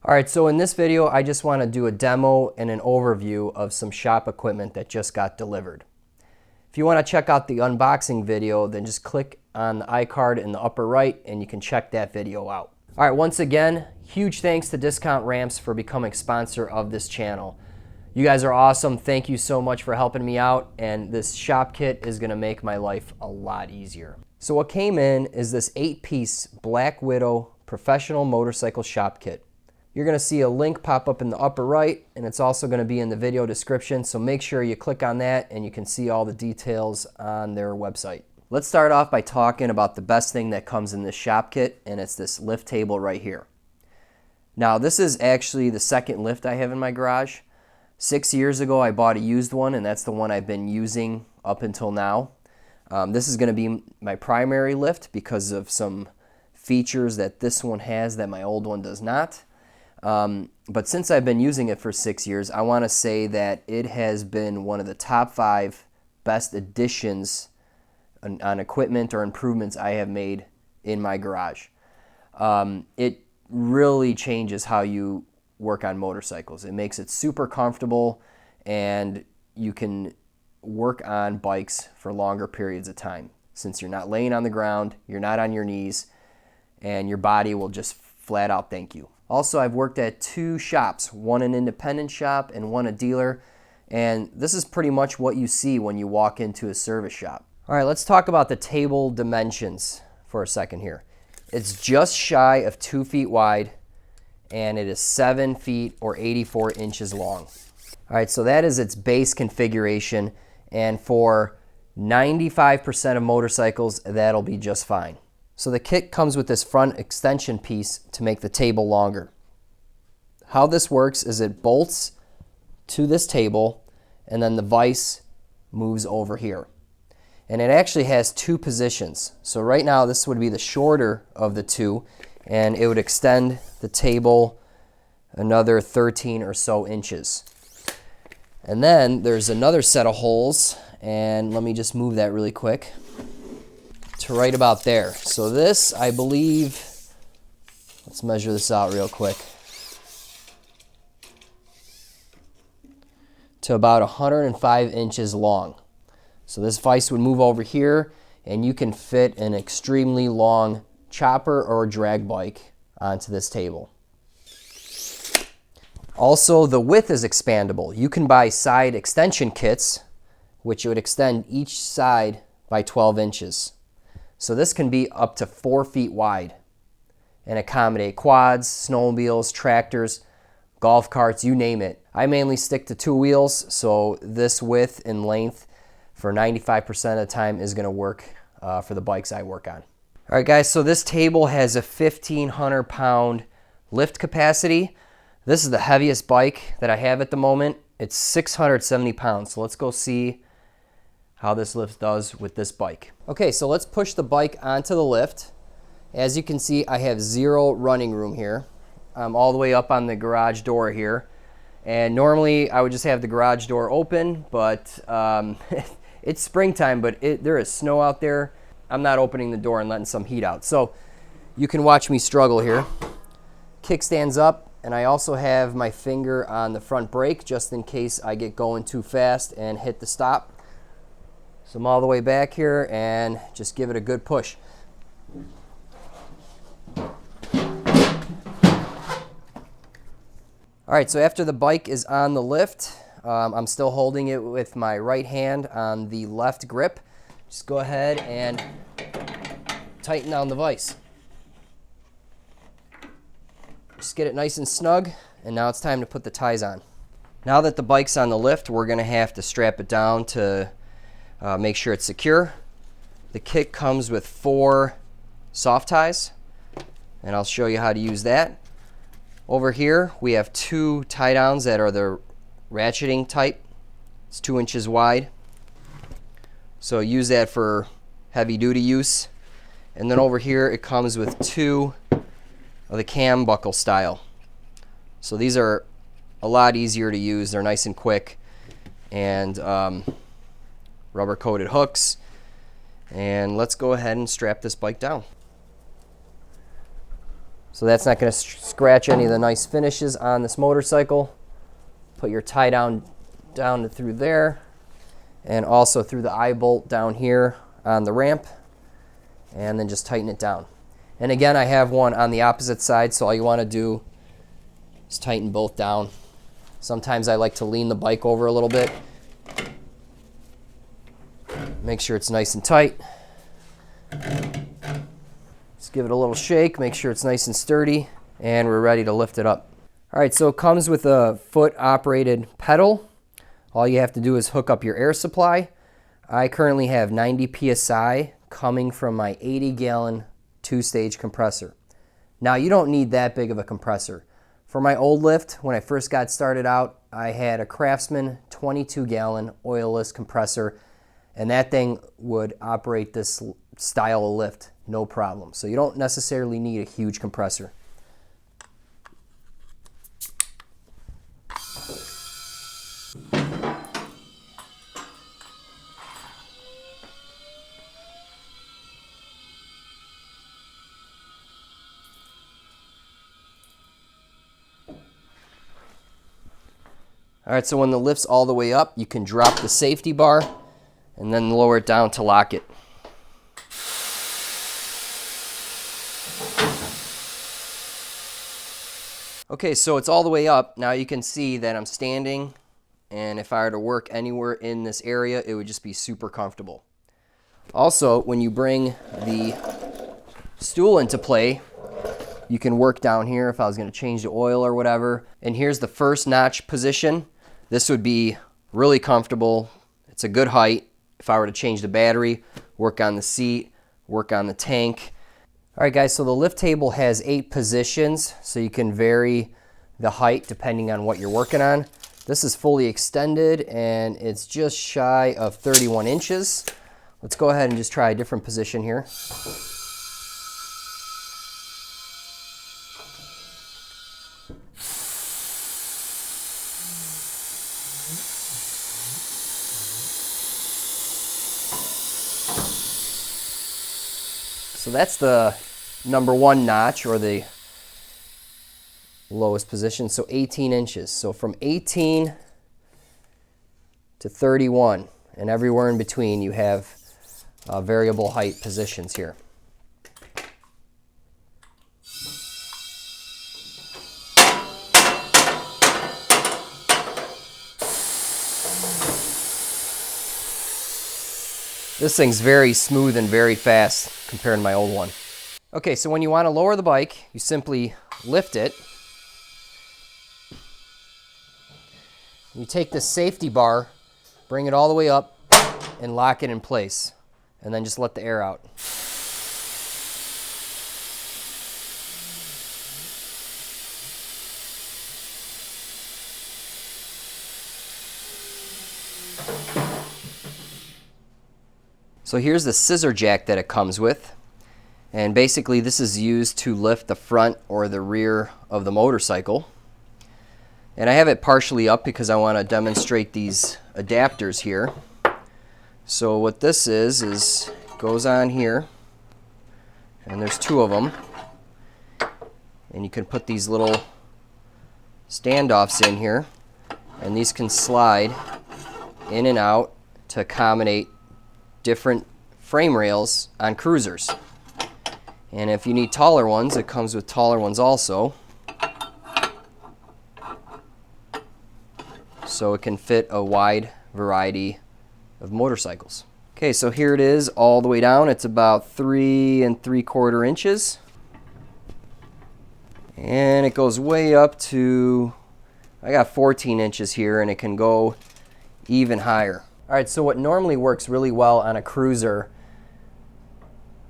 All right, so in this video, I just want to do a demo and an overview of some shop equipment that just got delivered. If you want to check out the unboxing video, then just click on the iCard in the upper right and you can check that video out. All right, once again, huge thanks to Discount Ramps for becoming sponsor of this channel. You guys are awesome. Thank you so much for helping me out, and this shop kit is going to make my life a lot easier. So what came in is this 8-piece Black Widow professional motorcycle shop kit. You're going to see a link pop up in the upper right, and it's also going to be in the video description, so make sure you click on that and you can see all the details on their website. Let's start off by talking about the best thing that comes in this shop kit, and it's this lift table right here. Now, this is actually the second lift I have in my garage. 6 years ago, I bought a used one, and that's the one I've been using up until now. This is going to be my primary lift because of some features that this one has that my old one does not. But since I've been using it for 6 years, I want to say that it has been one of the top 5 best additions on equipment or improvements I have made in my garage. It really changes how you work on motorcycles. It makes it super comfortable, and you can work on bikes for longer periods of time since you're not laying on the ground, you're not on your knees, and your body will just flat out thank you. Also, I've worked at 2 shops, one an independent shop and one a dealer, and this is pretty much what you see when you walk into a service shop. All right, let's talk about the table dimensions for a second here. It's just shy of 2 feet wide, and it is 7 feet or 84 inches long. All right, so that is its base configuration, and for 95% of motorcycles, that'll be just fine. So the kit comes with this front extension piece to make the table longer. How this works is it bolts to this table, and then the vise moves over here. And it actually has 2 positions. So right now, this would be the shorter of the 2, and it would extend the table another 13 or so inches. And then there's another set of holes, and let me just move that really quick to right about there. So this, I believe, let's measure this out real quick, to about 105 inches long. So this vise would move over here, and you can fit an extremely long chopper or drag bike onto this table. Also, the width is expandable. You can buy side extension kits, which would extend each side by 12 inches. So this can be up to 4 feet wide and accommodate quads, snowmobiles, tractors, golf carts, you name it. I mainly stick to 2 wheels, so this width and length for 95% of the time is going to work for the bikes I work on. All right, guys, so this table has a 1,500 pound lift capacity. This is the heaviest bike that I have at the moment. It's 670 pounds. So let's go see how this lift does with this bike. Okay, so let's push the bike onto the lift. As you can see, I have 0 running room here. I'm all the way up on the garage door here. And normally I would just have the garage door open, but it's springtime, but there is snow out there. I'm not opening the door and letting some heat out. So you can watch me struggle here. Kickstand's up, and I also have my finger on the front brake just in case I get going too fast and hit the stop. So I'm all the way back here and just give it a good push. All right, so after the bike is on the lift, I'm still holding it with my right hand on the left grip. Just go ahead and tighten down the vise. Just get it nice and snug, and now it's time to put the ties on. Now that the bike's on the lift, we're gonna have to strap it down to make sure it's secure. The kit comes with 4 soft ties, and I'll show you how to use that. Over here, we have 2 tie downs that are the ratcheting type. It's 2 inches wide. So use that for heavy duty use. And then over here, it comes with 2 of the cam buckle style. So these are a lot easier to use. They're nice and quick, and rubber coated hooks. And let's go ahead and strap this bike down. So that's not going to scratch any of the nice finishes on this motorcycle. Put your tie down through there, and also through the eye bolt down here on the ramp, and then just tighten it down. And again, I have one on the opposite side, so all you want to do is tighten both down. Sometimes I like to lean the bike over a little bit. Make sure it's nice and tight. Just give it a little shake, make sure it's nice and sturdy, and we're ready to lift it up. All right, so it comes with a foot-operated pedal. All you have to do is hook up your air supply. I currently have 90 PSI coming from my 80-gallon two-stage compressor. Now, you don't need that big of a compressor. For my old lift, when I first got started out, I had a Craftsman 22-gallon oilless compressor, and that thing would operate this style of lift no problem. So you don't necessarily need a huge compressor. All right, so when the lift's all the way up, you can drop the safety bar and then lower it down to lock it. Okay, so it's all the way up. Now you can see that I'm standing, and if I were to work anywhere in this area, it would just be super comfortable. Also, when you bring the stool into play, you can work down here if I was going to change the oil or whatever. And here's the first notch position. This would be really comfortable. It's a good height. If I were to change the battery, work on the seat, work on the tank. All right, guys, so the lift table has 8 positions, so you can vary the height depending on what you're working on. This is fully extended, and it's just shy of 31 inches. Let's go ahead and just try a different position here. So that's the number 1 notch, or the lowest position, so 18 inches. So from 18 to 31, and everywhere in between you have variable height positions here. This thing's very smooth and very fast compared to my old one. Okay, so when you want to lower the bike, you simply lift it. You take this safety bar, bring it all the way up, and lock it in place. And then just let the air out. So here's the scissor jack that it comes with, and basically this is used to lift the front or the rear of the motorcycle. And I have it partially up because I want to demonstrate these adapters here. So what this is it goes on here, and there's 2 of them, and you can put these little standoffs in here, and these can slide in and out to accommodate different frame rails on cruisers. And if you need taller ones, it comes with taller ones also. So it can fit a wide variety of motorcycles. Okay, so here it is all the way down. It's about 3 3/4 inches. And it goes way up to, I got 14 inches here, and it can go even higher. All right, so what normally works really well on a cruiser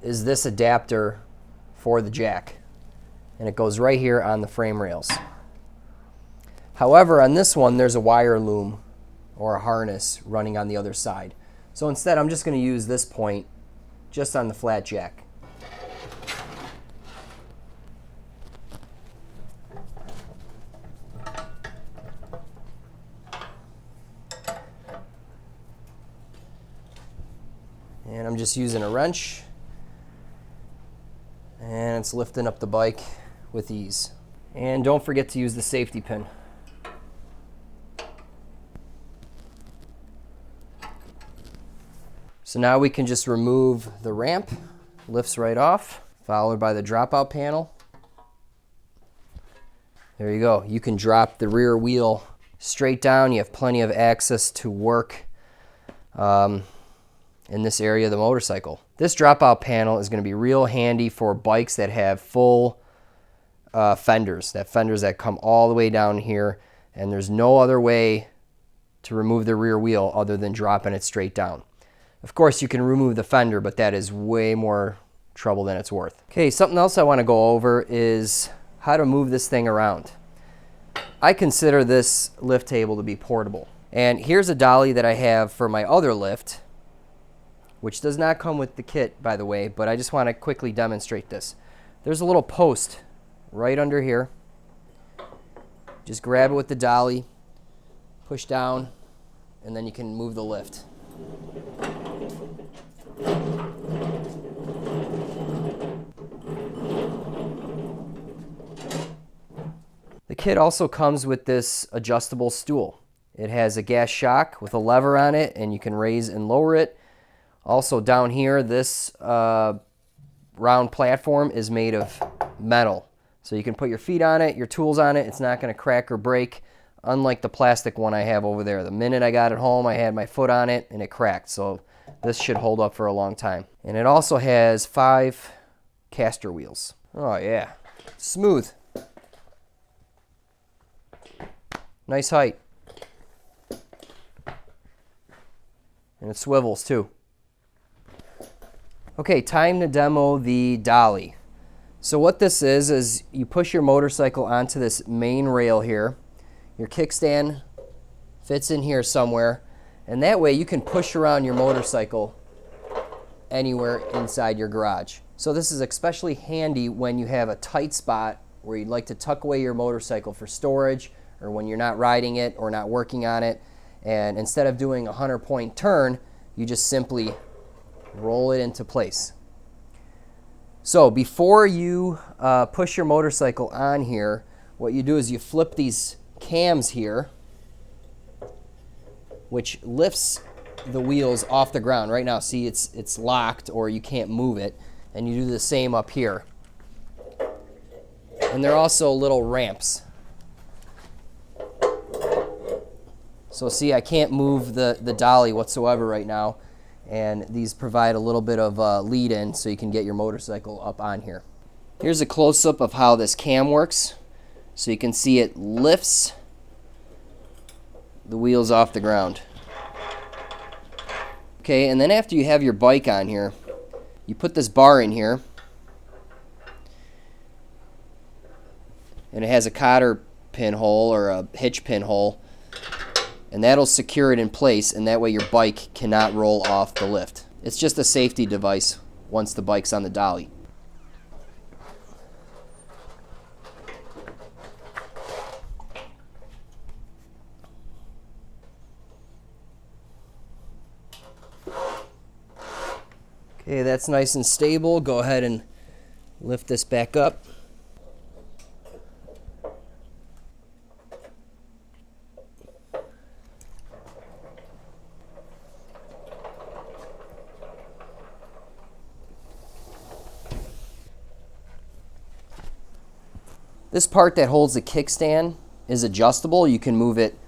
is this adapter for the jack, and it goes right here on the frame rails. However, on this one, there's a wire loom or a harness running on the other side. So instead, I'm just going to use this point just on the flat jack. And I'm just using a wrench, and it's lifting up the bike with ease. And don't forget to use the safety pin. So now we can just remove the ramp, lifts right off, followed by the dropout panel. There you go. You can drop the rear wheel straight down. You have plenty of access to work in this area of the motorcycle. This dropout panel is going to be real handy for bikes that have full fenders that come all the way down here, and there's no other way to remove the rear wheel other than dropping it straight down. Of course, you can remove the fender, but that is way more trouble than it's worth. Okay, something else I want to go over is how to move this thing around. I consider this lift table to be portable. And here's a dolly that I have for my other lift, which does not come with the kit, by the way, but I just want to quickly demonstrate this. There's a little post right under here. Just grab it with the dolly, push down, and then you can move the lift. The kit also comes with this adjustable stool. It has a gas shock with a lever on it, and you can raise and lower it. Also down here, this round platform is made of metal. So you can put your feet on it, your tools on it. It's not going to crack or break, unlike the plastic one I have over there. The minute I got it home, I had my foot on it and it cracked. So this should hold up for a long time. And it also has 5 caster wheels. Oh yeah, smooth. Nice height. And it swivels too. Okay, time to demo the dolly. So what this is you push your motorcycle onto this main rail here. Your kickstand fits in here somewhere, and that way you can push around your motorcycle anywhere inside your garage. So this is especially handy when you have a tight spot where you'd like to tuck away your motorcycle for storage, or when you're not riding it or not working on it, and instead of doing a 100-point turn, you just simply roll it into place. So before you push your motorcycle on here, what you do is you flip these cams here, which lifts the wheels off the ground. Right now, see, it's locked or you can't move it, and you do the same up here. And they're also little ramps. So see, I can't move the dolly whatsoever right now, and these provide a little bit of lead in so you can get your motorcycle up on here. Here's a close-up of how this cam works. So you can see it lifts the wheels off the ground. Okay, and then after you have your bike on here, you put this bar in here, and it has a cotter pinhole or a hitch pinhole, and that'll secure it in place, and that way your bike cannot roll off the lift. It's just a safety device once the bike's on the dolly. Okay, that's nice and stable. Go ahead and lift this back up. This part that holds the kickstand is adjustable. You can move it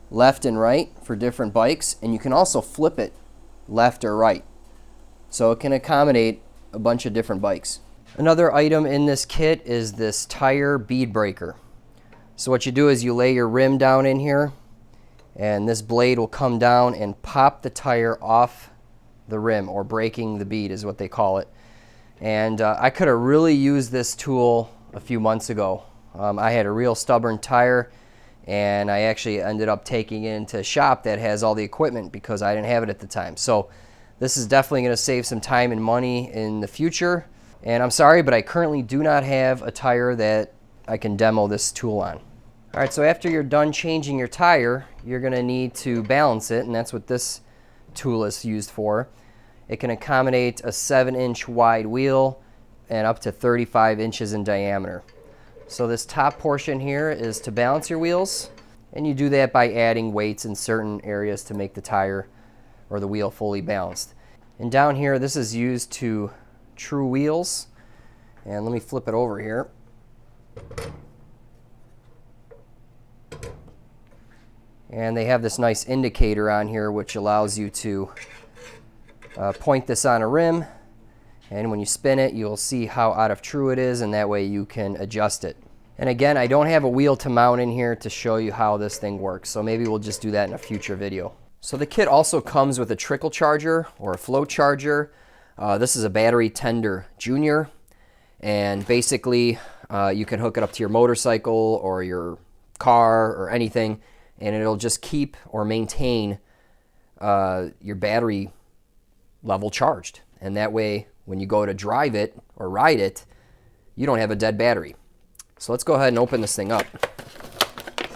left and right for different bikes, and you can also flip it left or right. So it can accommodate a bunch of different bikes. Another item in this kit is this tire bead breaker. So what you do is you lay your rim down in here, and this blade will come down and pop the tire off the rim, or breaking the bead is what they call it. And I could have really used this tool a few months ago. I had a real stubborn tire, and I actually ended up taking it into a shop that has all the equipment because I didn't have it at the time. So this is definitely going to save some time and money in the future. And I'm sorry, but I currently do not have a tire that I can demo this tool on. All right, so after you're done changing your tire, you're going to need to balance it, and that's what this tool is used for. It can accommodate a 7-inch wide wheel and up to 35 inches in diameter. So this top portion here is to balance your wheels, and you do that by adding weights in certain areas to make the tire or the wheel fully balanced. And down here, this is used to true wheels. And let me flip it over here. And they have this nice indicator on here which allows you to point this on a rim, and when you spin it you'll see how out of true it is, and that way you can adjust it. And again, I don't have a wheel to mount in here to show you how this thing works, so maybe we'll just do that in a future video. So the kit also comes with a trickle charger or a flow charger. This is a battery tender junior, and basically you can hook it up to your motorcycle or your car or anything, and it'll just keep or maintain your battery level charged. And that way, when you go to drive it or ride it, you don't have a dead battery. So let's go ahead and open this thing up.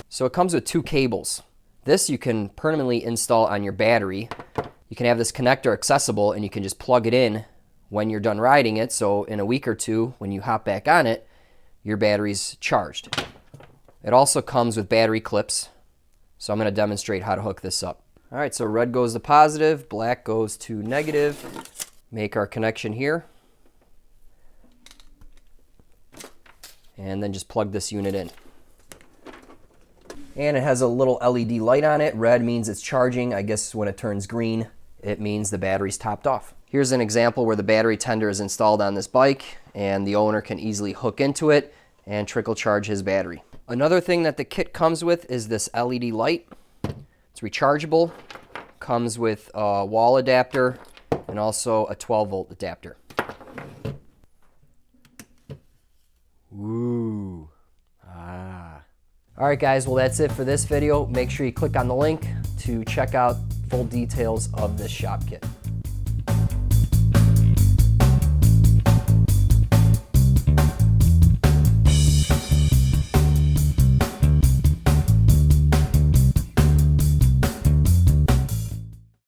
So it comes with 2 cables. This you can permanently install on your battery. You can have this connector accessible, and you can just plug it in when you're done riding it. So in a week or two, when you hop back on it, your battery's charged. It also comes with battery clips. So I'm going to demonstrate how to hook this up. All right, so red goes to positive, black goes to negative. Make our connection here. And then just plug this unit in. And it has a little LED light on it. Red means it's charging. I guess when it turns green, it means the battery's topped off. Here's an example where the battery tender is installed on this bike, and the owner can easily hook into it and trickle charge his battery. Another thing that the kit comes with is this LED light. It's rechargeable, comes with a wall adapter, and also a 12-volt adapter. Ooh. Ah. All right, guys, well, that's it for this video. Make sure you click on the link to check out full details of this shop kit.